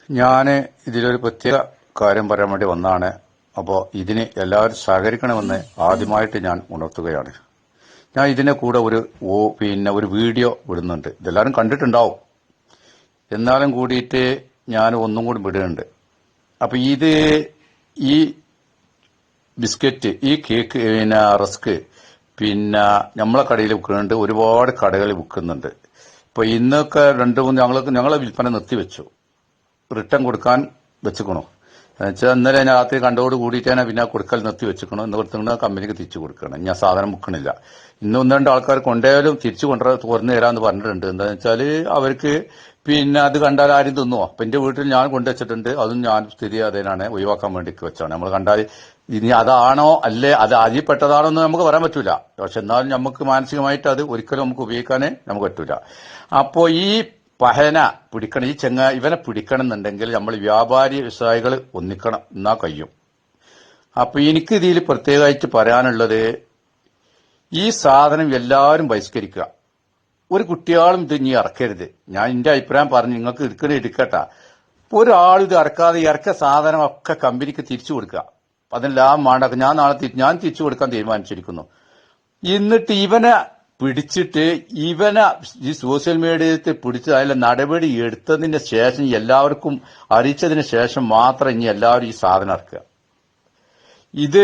ഞാൻ ഇതിലൊരു പ്രത്യേക കാര്യം പറയാൻ വേണ്ടി വന്നതാണ്. അപ്പോൾ ഇതിന് എല്ലാവരും സഹകരിക്കണമെന്ന് ആദ്യമായിട്ട് ഞാൻ ഉണർത്തുകയാണ്. ഞാൻ ഇതിന്റെ കൂടെ ഒരു വീഡിയോ വിടുന്നുണ്ട്. ഇതെല്ലാവരും കണ്ടിട്ടുണ്ടാവും. എന്നാലും കൂടിയിട്ട് ഞാൻ ഒന്നും കൂടി വിടുന്നുണ്ട്. അപ്പൊ ഈ ബിസ്ക്കറ്റ്, ഈ കേക്ക്, റസ്ക് നമ്മളെ കടയിൽ വിൽക്കുന്നുണ്ട്. ഒരുപാട് കടകൾ വിൽക്കുന്നുണ്ട്. ഇപ്പൊ ഇന്നൊക്കെ ഞങ്ങളെ വിൽപ്പന നിർത്തിവെച്ചു. റിട്ടേൺ കൊടുക്കാൻ വെച്ചുക്കണോ എന്നുവെച്ചാൽ ഇന്നലെ രാത്രി കണ്ടോട് കൂടിയിട്ടാണ് പിന്നെ കൊടുക്കൽ നിർത്തി വെച്ചുക്കണോ. ഇന്ന് കൊടുത്തിട്ട് കമ്പനിക്ക് തിരിച്ചു കൊടുക്കണം. ഞാൻ സാധനം വിൽക്കണില്ല. ഇന്ന് ഒന്ന് രണ്ട് ആൾക്കാർ കൊണ്ടുപോയാലും തിരിച്ചു തുറന്നു തരാമെന്ന് പറഞ്ഞിട്ടുണ്ട്. എന്താണെന്ന് വെച്ചാല് അവർക്ക് അത് കണ്ടാൽ ആരും തിന്നോ. അപ്പൊ എന്റെ വീട്ടിൽ ഞാൻ കൊണ്ടുവച്ചിട്ടുണ്ട്. അതും ഞാൻ സ്ഥിതി അതിനാണ് ഒഴിവാക്കാൻ വേണ്ടി വെച്ചാണ്. നമ്മൾ കണ്ടാൽ ഇനി അതാണോ അല്ലേ അത് അതിൽപ്പെട്ടതാണോ എന്ന് നമുക്ക് പറയാൻ പറ്റൂല. പക്ഷെ എന്നാലും നമുക്ക് മാനസികമായിട്ട് അത് ഒരിക്കലും നമുക്ക് ഉപയോഗിക്കാനേ നമുക്ക് പറ്റൂല. അപ്പോ ഈ പഹന പിടിക്കണം, ഇവനെ പിടിക്കണം എന്നുണ്ടെങ്കിൽ നമ്മൾ വ്യാപാരി വ്യവസായികൾ ഒന്നിക്കണം, എന്നാ കഴിയും. അപ്പൊ എനിക്ക് ഇതിൽ പ്രത്യേകമായിട്ട് പറയാനുള്ളത്, ഈ സാധനം എല്ലാവരും ബഹിഷ്കരിക്കുക. ഒരു കുട്ടികളും ഇത് ഇനി ഇറക്കരുത്. ഞാൻ എന്റെ അഭിപ്രായം പറഞ്ഞു, നിങ്ങൾക്ക് എടുക്കട്ടെ. ഒരാൾ ഇത് ഇറക്ക സാധനം ഒക്കെ കമ്പനിക്ക് തിരിച്ചു കൊടുക്കുക. അതിന് ലാഭം വേണ്ട. ഞാൻ തിരിച്ചു കൊടുക്കാൻ തീരുമാനിച്ചിരിക്കുന്നു. എന്നിട്ട് ഇവനെ പിടിച്ചിട്ട് ഈ സോഷ്യൽ മീഡിയത്തിൽ പിടിച്ച് അതിലെ നടപടി എടുത്തതിന് ശേഷം എല്ലാവർക്കും അറിയിച്ചതിന് ശേഷം മാത്രം ഇനി എല്ലാവരും ഈ സാധനം ഇറക്കുക. ഇത്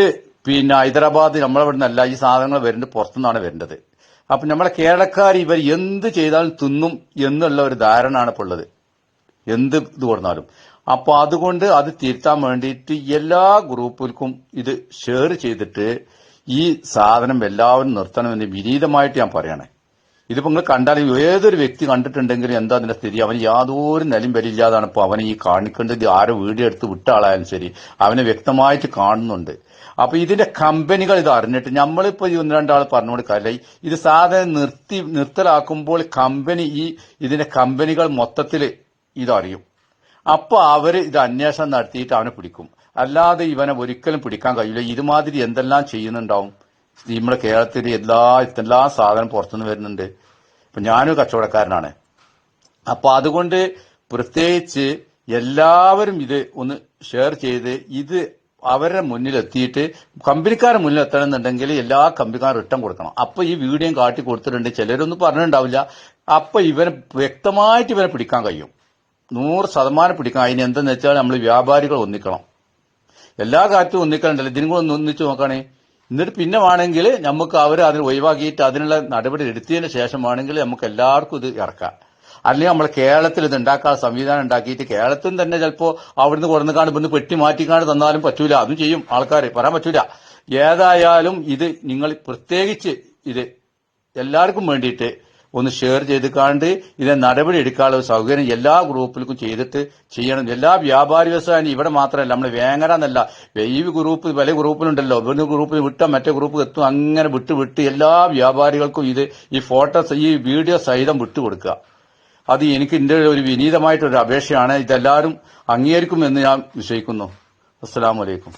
ഹൈദരാബാദ് നമ്മളിവിടെ നിന്നല്ല ഈ സാധനങ്ങൾ വരുന്നത്, പുറത്തുനിന്നാണ് വരേണ്ടത്. അപ്പൊ നമ്മളെ കേരളക്കാർ ഇവർ എന്ത് ചെയ്താലും തിന്നും എന്നുള്ള ഒരു ധാരണയാണ് ഇപ്പോൾ ഉള്ളത്. എന്ത് ഇത് കൊടുത്താലും. അപ്പൊ അതുകൊണ്ട് അത് തിരുത്താൻ വേണ്ടിയിട്ട് എല്ലാ ഗ്രൂപ്പുകൾക്കും ഇത് ഷെയർ ചെയ്തിട്ട് ഈ സാധനം എല്ലാവരും നിർത്തണമെന്ന് വിനീതമായിട്ട് ഞാൻ പറയണേ. ഇതിപ്പോ നിങ്ങൾ കണ്ടാലും ഏതൊരു വ്യക്തി കണ്ടിട്ടുണ്ടെങ്കിലും എന്താ അതിന്റെ സ്ഥിതി, അവന് യാതൊരു നിലയും വരില്ലാതാണ് ഇപ്പൊ അവനെ ഈ കാണിക്കേണ്ടത്. ആരോ വീഡിയോ എടുത്ത് വിട്ട ആളായാലും ശരി, അവനെ വ്യക്തമായിട്ട് കാണുന്നുണ്ട്. അപ്പൊ ഇതിന്റെ കമ്പനികൾ ഇത് അറിഞ്ഞിട്ട് നമ്മളിപ്പോ ഒന്ന് രണ്ടാൾ പറഞ്ഞുകൊണ്ട് കാര്യമില്ല. ഇത് സാധനം നിർത്തലാക്കുമ്പോൾ ഇതിന്റെ കമ്പനികൾ മൊത്തത്തിൽ ഇതറിയും. അപ്പൊ അവര് ഇത് അന്വേഷണം നടത്തിയിട്ട് അവനെ പിടിക്കും. അല്ലാതെ ഇവനെ ഒരിക്കലും പിടിക്കാൻ കഴിയില്ല. ഇതുമാതിരി എന്തെല്ലാം ചെയ്യുന്നുണ്ടാവും. നമ്മുടെ കേരളത്തിൽ എല്ലാ സാധനം പുറത്തുനിന്ന് വരുന്നുണ്ട്. ഇപ്പൊ ഞാനൊരു കച്ചവടക്കാരനാണ്. അപ്പൊ അതുകൊണ്ട് പ്രത്യേകിച്ച് എല്ലാവരും ഇത് ഒന്ന് ഷെയർ ചെയ്ത് ഇത് അവരുടെ മുന്നിലെത്തിയിട്ട് കമ്പനിക്കാരുടെ മുന്നിൽ എത്തണമെന്നുണ്ടെങ്കിൽ എല്ലാ കമ്പനിക്കാരും റിട്ടേൺ കൊടുക്കണം. അപ്പൊ ഈ വീഡിയോ കാട്ടി കൊടുത്തിട്ടുണ്ട്. ചിലരൊന്നും പറഞ്ഞിട്ടുണ്ടാവില്ല. അപ്പൊ വ്യക്തമായിട്ട് ഇവനെ പിടിക്കാൻ കഴിയും. 100% പിടിക്കാം. അതിന് എന്തെന്ന് വെച്ചാൽ നമ്മൾ വ്യാപാരികൾ ഒന്നിക്കണം. എല്ലാ കാര്യത്തിലും ഒന്നിക്കലുണ്ടല്ലോ. ഇതിനും കൂടെ ഒന്ന് ഒന്നിച്ച് നോക്കണേ. എന്നിട്ട് പിന്നെ വേണമെങ്കിൽ നമുക്ക് അതിന് ഒഴിവാക്കിയിട്ട് അതിനുള്ള നടപടി എടുത്തതിന് ശേഷം വേണമെങ്കിൽ നമുക്ക് എല്ലാവർക്കും ഇത് ഇറക്കാം. അല്ലെങ്കിൽ നമ്മൾ കേരളത്തിൽ ഇത് ഉണ്ടാക്കാൻ സംവിധാനം ഉണ്ടാക്കിയിട്ട് കേരളത്തിൽ തന്നെ ചിലപ്പോൾ അവിടുന്ന് കൊടുക്കാണ്ട് ഇവിടുന്ന് പെട്ടി മാറ്റിക്കാണ്ട് തന്നാലും പറ്റൂല. അതും ചെയ്യും ആൾക്കാർ, പറയാൻ പറ്റൂല. ഏതായാലും ഇത് നിങ്ങൾ പ്രത്യേകിച്ച് ഇത് എല്ലാവർക്കും വേണ്ടിയിട്ട് ഒന്ന് ഷെയർ ചെയ്തിക്കാണ്ട് ഇതിനെ നടപടി എടുക്കാനുള്ള സൗകര്യം എല്ലാ ഗ്രൂപ്പിലും ചെയ്തിട്ട് ചെയ്യണം. എല്ലാ വ്യാപാരി വ്യവസായം ഇവിടെ മാത്രമല്ല, നമ്മൾ വേങ്ങര എന്നല്ല, ഈ ഗ്രൂപ്പ് പല ഗ്രൂപ്പിലുണ്ടല്ലോ. ഒരു ഗ്രൂപ്പിൽ വിട്ടാൽ മറ്റേ ഗ്രൂപ്പ് എത്തും. അങ്ങനെ വിട്ട് എല്ലാ വ്യാപാരികൾക്കും ഈ ഫോട്ടോസ് ഈ വീഡിയോ സഹിതം വിട്ടുകൊടുക്കുക. അത് എനിക്ക് എന്റെ ഒരു വിനീതമായിട്ടൊരു അപേക്ഷയാണ്. ഇതെല്ലാവരും അംഗീകരിക്കുമെന്ന് ഞാൻ വിശ്വസിക്കുന്നു. അസ്സലാമു അലൈക്കും.